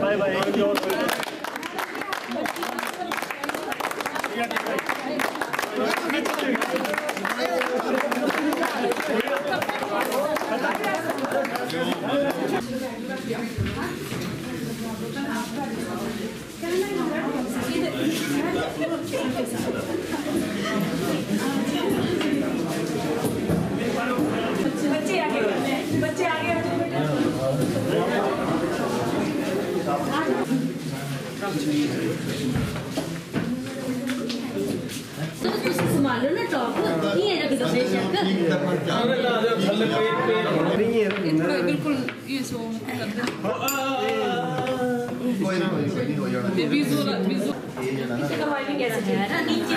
Bye bye. बच्चे आगे संभालो ना टॉप नहीं है ना बिल्कुल ये सो कैसे है ना नीचे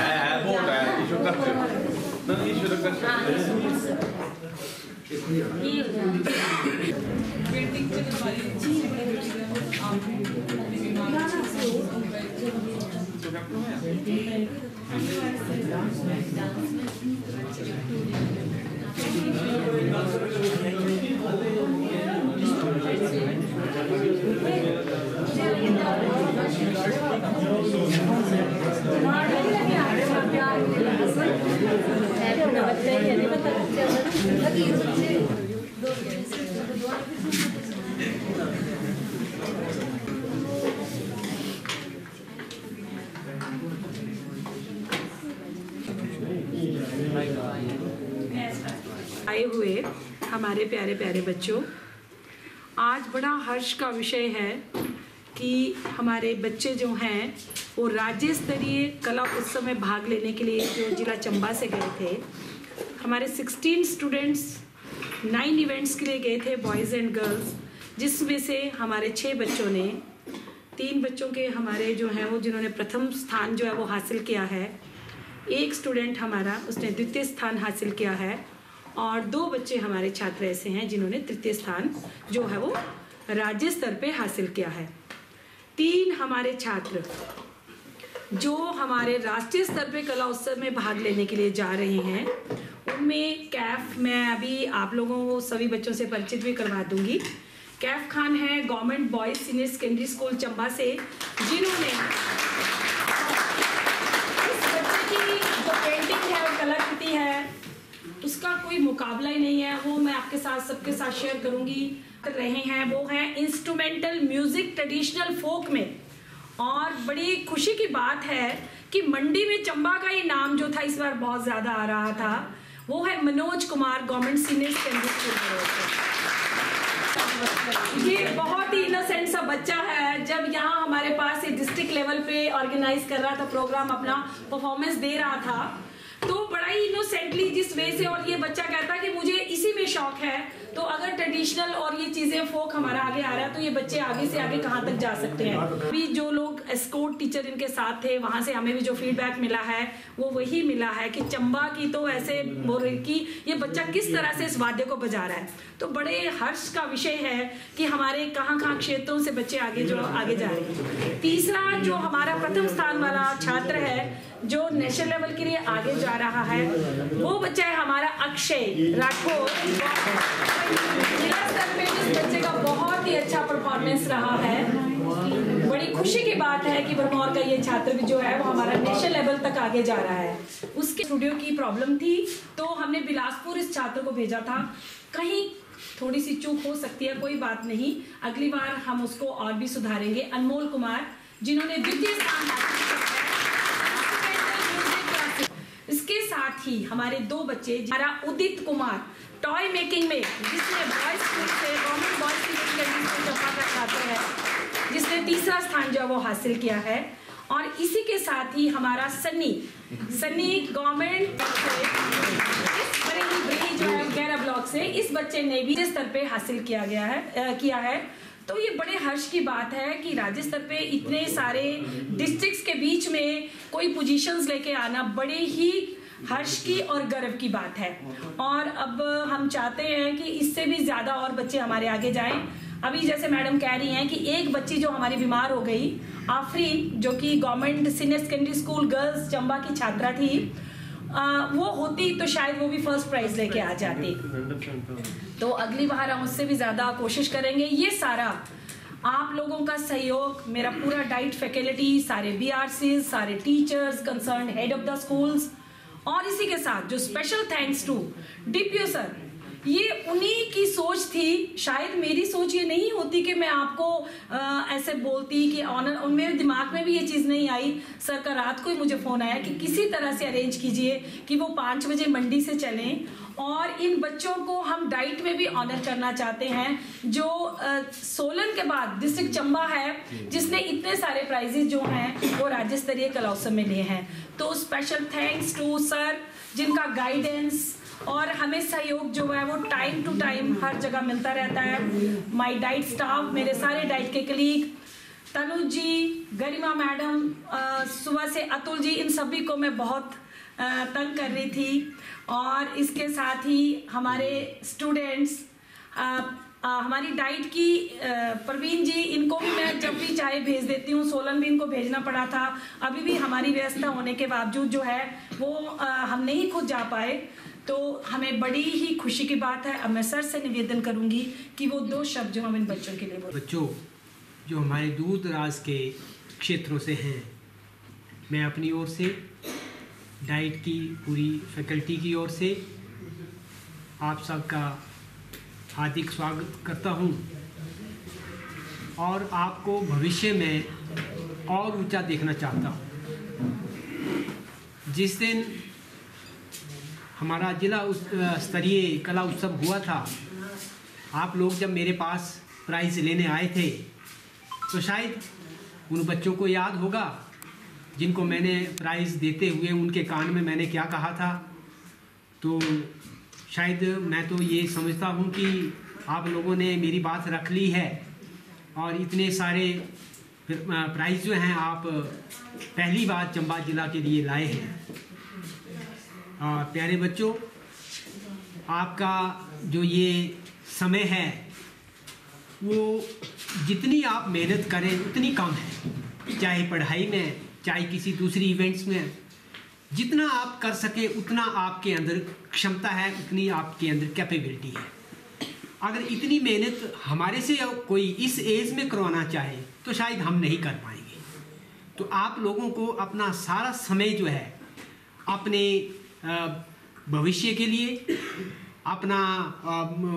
आए हुए हमारे प्यारे प्यारे बच्चों, आज बड़ा हर्ष का विषय है कि हमारे बच्चे जो हैं वो राज्य स्तरीय कला उत्सव में भाग लेने के लिए जो जिला चंबा से गए थे। हमारे 16 स्टूडेंट्स 9 इवेंट्स के लिए गए थे, बॉयज़ एंड गर्ल्स, जिसमें से हमारे 6 बच्चों ने, 3 बच्चों के हमारे जो हैं वो जिन्होंने प्रथम स्थान जो है वो हासिल किया है, एक स्टूडेंट हमारा उसने द्वितीय स्थान हासिल किया है और 2 बच्चे हमारे छात्र ऐसे हैं जिन्होंने तृतीय स्थान जो है वो राज्य स्तर पे हासिल किया है। 3 हमारे छात्र जो हमारे राष्ट्रीय स्तर पे कला उत्सव में भाग लेने के लिए जा रहे हैं, उनमें कैफ, मैं अभी आप लोगों को सभी बच्चों से परिचित भी करवा दूंगी। कैफ खान है government boys senior secondary school Chamba से, जिन्होंने इस बच्चे की जो पेंटिंग है और कलाकृति है उसका कोई मुकाबला ही नहीं है, वो मैं आपके साथ सबके साथ शेयर करूंगी। कर रहे हैं वो है इंस्ट्रूमेंटल म्यूजिक ट्रेडिशनल फोक में, और बड़ी खुशी की बात है कि मंडी में चंबा का ही नाम जो था इस बार बहुत ज्यादा आ रहा था, वो है Manoj Kumar government senior secondary school. ये बहुत ही इनोसेंट सा बच्चा है, जब यहाँ हमारे पास ये डिस्ट्रिक्ट लेवल पे ऑर्गेनाइज कर रहा था प्रोग्राम, अपना परफॉर्मेंस दे रहा था, तो बड़ा ही इनोसेंटली जिस वे से, और ये बच्चा कहता कि मुझे इसी में शौक है, तो अगर ट्रेडिशनल और ये चीजें फोक हमारा आगे आ रहा है तो ये बच्चे आगे से आगे कहाँ तक जा सकते हैं। अभी जो लोग एस्कोर्ट टीचर इनके साथ थे, वहां से हमें भी जो फीडबैक मिला है वो वही मिला है कि चंबा की तो ऐसे बोल रही कि ये बच्चा किस तरह से इस वाद्य को बजा रहा है। तो बड़े हर्ष का विषय है कि हमारे कहाँ क्षेत्रों से बच्चे आगे जा रहे हैं। तीसरा जो हमारा प्रथम स्थान वाला छात्र है जो नेशनल लेवल के लिए आगे जा रहा है, वो बच्चा है हमारा अक्षय राठौर। जिला स्तर पे इस बच्चे का बहुत ही अच्छा परफॉर्मेंस रहा है। बड़ी खुशी की बात है कि भरमौर का ये छात्र भी जो है वो हमारा नेशनल लेवल तक आगे जा रहा है। उसके स्टूडियो की प्रॉब्लम थी तो हमने बिलासपुर इस छात्र को भेजा था। कहीं थोड़ी सी चूक हो सकती है, कोई बात नहीं, अगली बार हम उसको और भी सुधारेंगे। अनमोल कुमार जिन्होंने द्वितीय स्थान हासिल किया है। इसके साथ ही हमारे 2 बच्चे, हमारा उदित कुमार टॉय मेकिंग में, जिसने बॉयज स्कूल से government boys secondary school Chamba का छात्र है, जिसने तीसरा स्थान जो वो हासिल किया है। और इसी के साथ ही हमारा सनी गवर्नमेंट बरेली जो है 11 ब्लॉक से, इस बच्चे ने भी राज्य स्तर पे हासिल किया है। तो ये बड़े हर्ष की बात है कि राज्य स्तर पे इतने सारे डिस्ट्रिक्ट्स के बीच में कोई पोजीशंस लेके आना बड़े ही हर्ष की और गर्व की बात है। और अब हम चाहते हैं कि इससे भी ज़्यादा और बच्चे हमारे आगे जाएं। अभी जैसे मैडम कह रही हैं कि एक बच्ची जो हमारी बीमार हो गई, आफरीन, जो कि government senior secondary school girls Chamba की छात्रा थी, वो होती तो शायद वो भी फर्स्ट प्राइज लेके आ जाती। तो अगली बार हम उससे भी ज़्यादा कोशिश करेंगे। ये सारा आप लोगों का सहयोग, मेरा पूरा डाइट फैकल्टी, सारे BRCs, सारे teachers, concern head of the schools, और इसी के साथ जो special thanks to DPO sir, ये उन्हीं की सोच थी। शायद मेरी सोच ये नहीं होती कि मैं आपको ऐसे बोलती कि ऑनर, मेरे दिमाग में भी ये चीज़ नहीं आई। सर का रात को ही मुझे फ़ोन आया कि किसी तरह से अरेंज कीजिए कि वो 5 बजे मंडी से चलें, और इन बच्चों को हम डाइट में भी ऑनर करना चाहते हैं, जो सोलन के बाद डिस्ट्रिक्ट चंबा है जिसने इतने सारे प्राइजेस जो हैं वो राज्य स्तरीय कला उत्सव में लिए हैं। तो स्पेशल थैंक्स टू सर, जिनका गाइडेंस और हमें सहयोग जो है वो टाइम टू टाइम हर जगह मिलता रहता है। माय डाइट स्टाफ, मेरे सारे डाइट के कलीग, तनुज जी, गरिमा मैडम, सुबह से अतुल जी, इन सभी को मैं बहुत तंग कर रही थी। और इसके साथ ही हमारे स्टूडेंट्स, हमारी डाइट की प्रवीण जी, इनको भी मैं जब भी चाहे भेज देती हूँ। सोलन भी इनको भेजना पड़ा था, अभी भी हमारी व्यवस्था होने के बावजूद जो है वो हम नहीं खुद जा पाए, तो हमें बड़ी ही खुशी की बात है। अब मैं सर से निवेदन करूंगी कि वो 2 शब्द जो हम इन बच्चों के लिए बोलें। बच्चों जो हमारे दूर दराज के क्षेत्रों से हैं, मैं अपनी ओर से, डाइट की पूरी फैकल्टी की ओर से आप सबका हार्दिक स्वागत करता हूं, और आपको भविष्य में और ऊंचा देखना चाहता हूं। जिस दिन हमारा जिला स्तरीय कला उत्सव हुआ था, आप लोग जब मेरे पास प्राइज़ लेने आए थे, तो शायद उन बच्चों को याद होगा जिनको मैंने प्राइज़ देते हुए उनके कान में मैंने क्या कहा था। तो शायद मैं तो ये समझता हूँ कि आप लोगों ने मेरी बात रख ली है, और इतने सारे प्राइज़ जो हैं आप पहली बार चंबा जिला के लिए लाए हैं। प्यारे बच्चों, आपका जो ये समय है वो जितनी आप मेहनत करें उतनी कम है, चाहे पढ़ाई में, चाहे किसी दूसरी इवेंट्स में। जितना आप कर सके उतना आपके अंदर क्षमता है, उतनी आपके अंदर कैपेबिलिटी है। अगर इतनी मेहनत हमारे से कोई इस एज में करवाना चाहे तो शायद हम नहीं कर पाएंगे। तो आप लोगों को अपना सारा समय जो है अपने भविष्य के लिए, अपना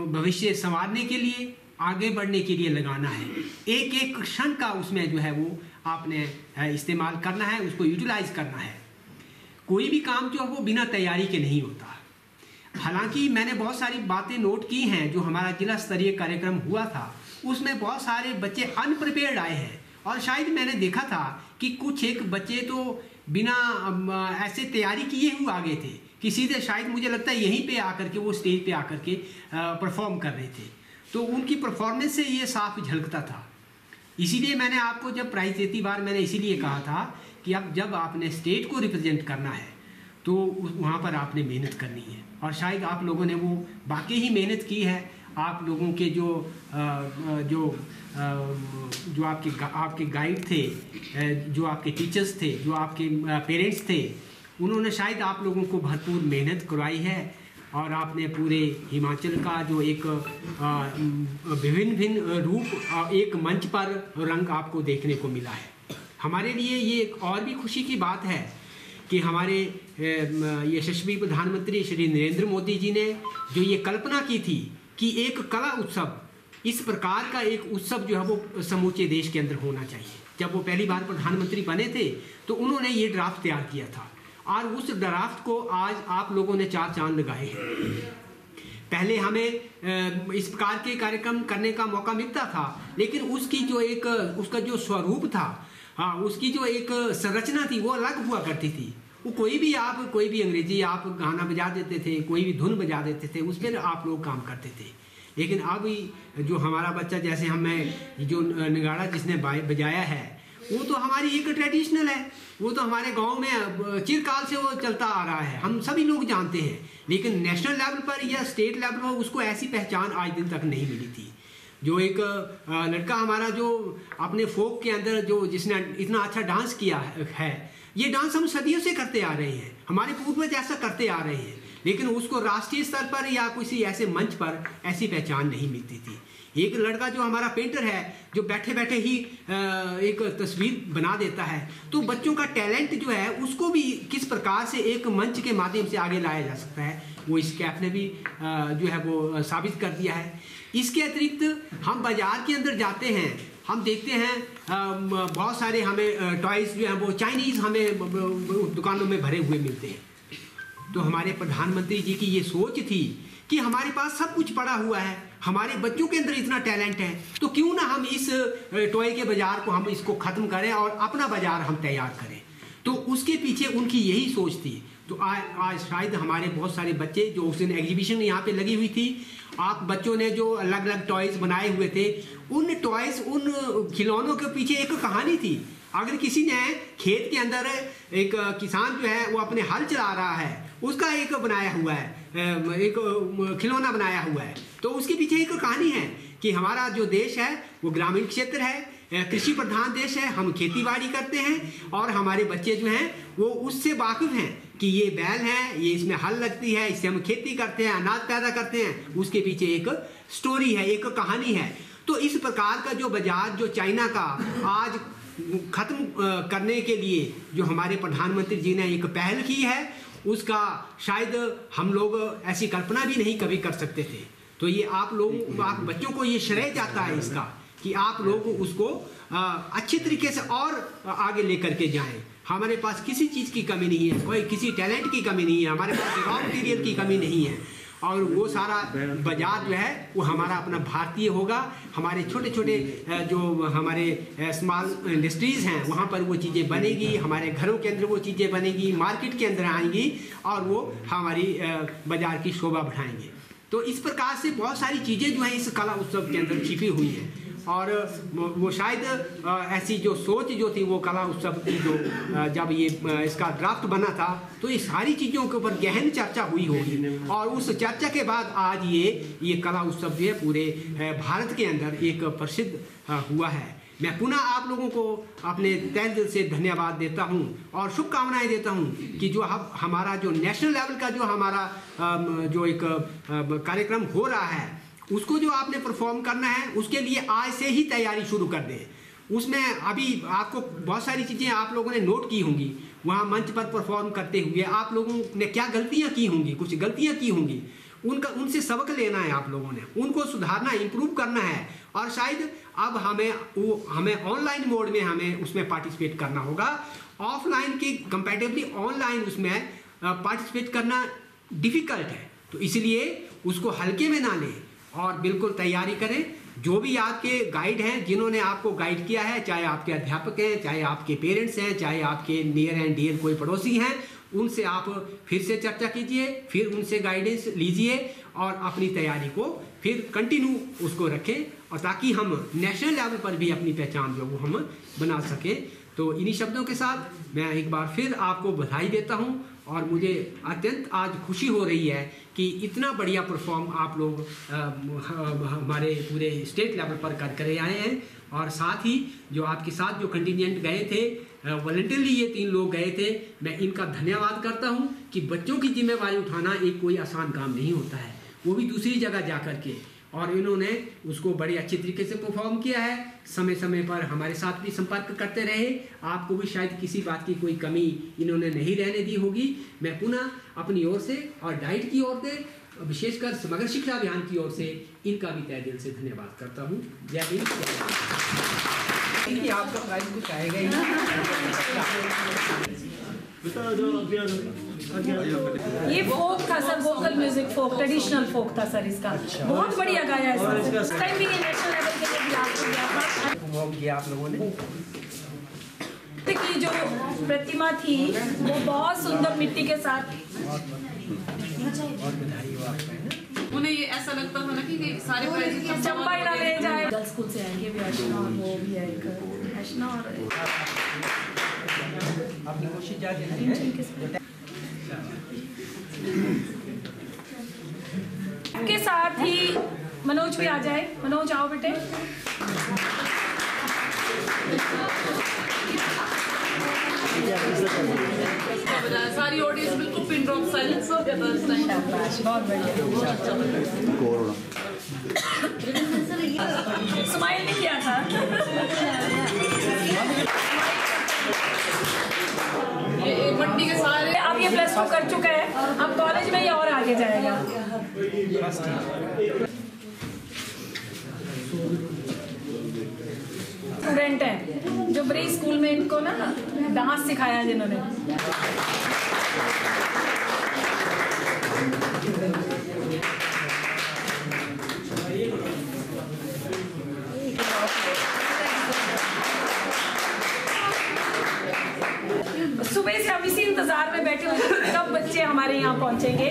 भविष्य संवारने के लिए, आगे बढ़ने के लिए लगाना है। एक एक क्षण का उसमें जो है वो आपने इस्तेमाल करना है, उसको यूटिलाइज करना है। कोई भी काम जो है वो बिना तैयारी के नहीं होता। हालांकि मैंने बहुत सारी बातें नोट की हैं। जो हमारा जिला स्तरीय कार्यक्रम हुआ था उसमें बहुत सारे बच्चे अनप्रिपेयर्ड आए हैं, और शायद मैंने देखा था कि कुछ एक बच्चे तो बिना ऐसे तैयारी किए हुए आ गए थे कि सीधे शायद मुझे लगता है यहीं पे आकर के वो स्टेज पे आकर के परफॉर्म कर रहे थे। तो उनकी परफॉर्मेंस से ये साफ झलकता था। इसीलिए मैंने आपको जब प्राइज़ देती बार मैंने इसीलिए कहा था कि अब जब आपने स्टेट को रिप्रेजेंट करना है तो वहाँ पर आपने मेहनत करनी है, और शायद आप लोगों ने वो वाकई ही मेहनत की है। आप लोगों के जो आपके गाइड थे, जो आपके टीचर्स थे, जो आपके पेरेंट्स थे, उन्होंने शायद आप लोगों को भरपूर मेहनत करवाई है, और आपने पूरे हिमाचल का जो एक विभिन्न रूप एक मंच पर रंग आपको देखने को मिला है। हमारे लिए ये एक और भी खुशी की बात है कि हमारे यशस्वी प्रधानमंत्री श्री नरेंद्र मोदी जी ने जो ये कल्पना की थी कि एक कला उत्सव, इस प्रकार का एक उत्सव जो है वो समूचे देश के अंदर होना चाहिए। जब वो पहली बार प्रधानमंत्री बने थे तो उन्होंने ये ड्राफ्ट तैयार किया था, और उस ड्राफ्ट को आज आप लोगों ने 4 चांद लगाए हैं। पहले हमें इस प्रकार के कार्यक्रम करने का मौका मिलता था, लेकिन उसकी जो एक उसका जो स्वरूप था, उसकी जो एक संरचना थी वो अलग हुआ करती थी। वो कोई भी अंग्रेजी आप गाना बजा देते थे, कोई भी धुन बजा देते थे, उस पर आप लोग काम करते थे। लेकिन अब जो हमारा बच्चा, जैसे हमें जो नगाड़ा जिसने बजाया है, वो तो हमारी एक ट्रेडिशनल है, वो तो हमारे गांव में चिरकाल से वो चलता आ रहा है, हम सभी लोग जानते हैं। लेकिन नेशनल लेवल पर या स्टेट लेवल पर उसको ऐसी पहचान आज दिन तक नहीं मिली थी। जो एक लड़का हमारा जो अपने फोक के अंदर जो जिसने इतना अच्छा डांस किया है, ये डांस हम सदियों से करते आ रहे हैं, हमारे पूर्वज ऐसा करते आ रहे हैं, लेकिन उसको राष्ट्रीय स्तर पर या किसी ऐसे मंच पर ऐसी पहचान नहीं मिलती थी। एक लड़का जो हमारा पेंटर है, जो बैठे बैठे ही एक तस्वीर बना देता है, तो बच्चों का टैलेंट जो है उसको भी किस प्रकार से एक मंच के माध्यम से आगे लाया जा सकता है, वो इस कैफ ने भी जो है वो साबित कर दिया है। इसके अतिरिक्त हम बाजार के अंदर जाते हैं, हम देखते हैं बहुत सारे हमें टॉयज़ जो हैं वो चाइनीज़ हमें दुकानों में भरे हुए मिलते हैं। तो हमारे प्रधानमंत्री जी की ये सोच थी कि हमारे पास सब कुछ पड़ा हुआ है, हमारे बच्चों के अंदर इतना टैलेंट है, तो क्यों ना हम इस टॉय के बाजार को हम इसको ख़त्म करें और अपना बाजार हम तैयार करें। तो उसके पीछे उनकी यही सोच थी। तो आज शायद हमारे बहुत सारे बच्चे जो उस दिन एग्जीबिशन यहाँ पे लगी हुई थी, आप बच्चों ने जो अलग अलग टॉयज़ बनाए हुए थे, उन टॉयज़ उन खिलौनों के पीछे एक कहानी थी। अगर किसी ने खेत के अंदर एक किसान जो है वो अपने हल चला रहा है, उसका एक बनाया हुआ है, एक खिलौना बनाया हुआ है, तो उसके पीछे एक कहानी है कि हमारा जो देश है वो ग्रामीण क्षेत्र है, कृषि प्रधान देश है, हम खेती बाड़ी करते हैं और हमारे बच्चे जो हैं वो उससे वाकिफ हैं कि ये बैल है, ये इसमें हल लगती है, इससे हम खेती करते हैं, अनाज पैदा करते हैं। उसके पीछे एक स्टोरी है, एक कहानी है। तो इस प्रकार का जो बाजार जो चाइना का आज ख़त्म करने के लिए जो हमारे प्रधानमंत्री जी ने एक पहल की है, उसका शायद हम लोग ऐसी कल्पना भी नहीं कभी कर सकते थे। तो ये आप बच्चों को ये श्रेय जाता है इसका कि आप लोग उसको अच्छे तरीके से और आगे लेकर के जाएं। हमारे पास किसी चीज़ की कमी नहीं है, कोई किसी टैलेंट की कमी नहीं है, हमारे पास रॉ मटीरियल की कमी नहीं है, और वो सारा बाजार जो है वो हमारा अपना भारतीय होगा। हमारे छोटे छोटे जो हमारे स्मॉल इंडस्ट्रीज़ हैं वहाँ पर वो चीज़ें बनेगी, हमारे घरों के अंदर वो चीज़ें बनेगी, मार्केट के अंदर आएंगी और वो हमारी बाजार की शोभा बढ़ाएंगे। तो इस प्रकार से बहुत सारी चीज़ें जो हैं इस कला उत्सव के अंदर छिपी हुई हैं, और वो शायद ऐसी जो सोच जो थी वो कला उत्सव की जो जब ये इसका ड्राफ्ट बना था तो ये सारी चीज़ों के ऊपर गहन चर्चा हुई होगी, और उस चर्चा के बाद आज ये कला उत्सव जो है पूरे भारत के अंदर एक प्रसिद्ध हुआ है। मैं पुनः आप लोगों को अपने तहे दिल से धन्यवाद देता हूं और शुभकामनाएं देता हूं कि जो हमारा जो नेशनल लेवल का जो हमारा जो एक कार्यक्रम हो रहा है उसको जो आपने परफॉर्म करना है उसके लिए आज से ही तैयारी शुरू कर दें। उसमें अभी आपको बहुत सारी चीज़ें आप लोगों ने नोट की होंगी, वहाँ मंच पर परफॉर्म करते हुए आप लोगों ने क्या गलतियाँ की होंगी, कुछ गलतियाँ की होंगी, उनसे सबक लेना है, आप लोगों ने उनको सुधारना, इम्प्रूव करना है, और शायद अब हमें ऑनलाइन मोड में हमें उसमें पार्टिसिपेट करना होगा। ऑफलाइन के कंपैरेटिवली ऑनलाइन उसमें पार्टिसिपेट करना डिफ़िकल्ट है, तो इसलिए उसको हल्के में ना लें और बिल्कुल तैयारी करें। जो भी आपके गाइड हैं, जिन्होंने आपको गाइड किया है, चाहे आपके अध्यापक हैं, चाहे आपके पेरेंट्स हैं, चाहे आपके नियर एंड डियर कोई पड़ोसी हैं, उनसे आप फिर से चर्चा कीजिए, फिर उनसे गाइडेंस लीजिए और अपनी तैयारी को फिर कंटिन्यू उसको रखें, और ताकि हम नेशनल लेवल पर भी अपनी पहचान जो वो हम बना सकें। तो इन्हीं शब्दों के साथ मैं एक बार फिर आपको बधाई देता हूं, और मुझे अत्यंत आज खुशी हो रही है कि इतना बढ़िया परफॉर्म आप लोग हमारे पूरे स्टेट लेवल पर कर आए हैं, और साथ ही जो आपके साथ जो कंटिजेंट गए थे वॉलंटियरली ये 3 लोग गए थे, मैं इनका धन्यवाद करता हूं कि बच्चों की जिम्मेवारी उठाना एक कोई आसान काम नहीं होता है, वो भी दूसरी जगह जा कर के, और इन्होंने उसको बड़े अच्छे तरीके से परफॉर्म किया है। समय समय पर हमारे साथ भी संपर्क करते रहे, आपको भी शायद किसी बात की कोई कमी इन्होंने नहीं रहने दी होगी। मैं पुनः अपनी ओर से और डाइट की ओर से, विशेषकर समग्र शिक्षा अभियान की ओर से इनका भी तहे दिल से धन्यवाद करता हूँ। जय हिंद। आपका प्राइज कुछ आएगा ही। ये फोक था सर, वोकल म्यूजिक फोक, ट्रेडिशनल फोक था सर इसका। बहुत बढ़िया गाया है सर। टाइम भी नेशनल लेवल के लिए परफॉर्म किया आप लोगों ने। की जो प्रतिमा थी वो बहुत सुंदर मिट्टी के साथ, उन्हें ये ऐसा लगता था ना कि सारे प्राइजेस चंबा ना ले जाए। गर्ल्स स्कूल से आएंगे भी अर्चना, और वो भी है अर्चना, और आपकी कोशिश जारी है। के साथ ही मनोज भी आ जाए। मनोज आओ बेटे। सारी ऑडियंस बिल्कुल पिन ड्रॉप साइलेंस हो गया था इस टाइम। बहुत बढ़िया। स्माइल नहीं किया था। ये मंडी के सारे अब ये प्लस 2 कर चुका है, अब कॉलेज में ये और आगे जाएगा। स्टूडेंट है जो ब्री स्कूल में इनको ना डांस सिखाया जिन्होंने। सुबह से हम इसी इंतजार में बैठे हुए थे कब बच्चे हमारे यहाँ पहुंचेंगे।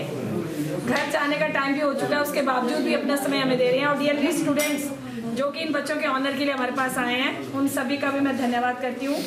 घर जाने का टाइम भी हो चुका है, उसके बावजूद भी अपना समय हमें दे रहे हैं। और डियर स्टूडेंट्स जो कि इन बच्चों के ऑनर के लिए हमारे पास आए हैं, उन सभी का भी मैं धन्यवाद करती हूँ।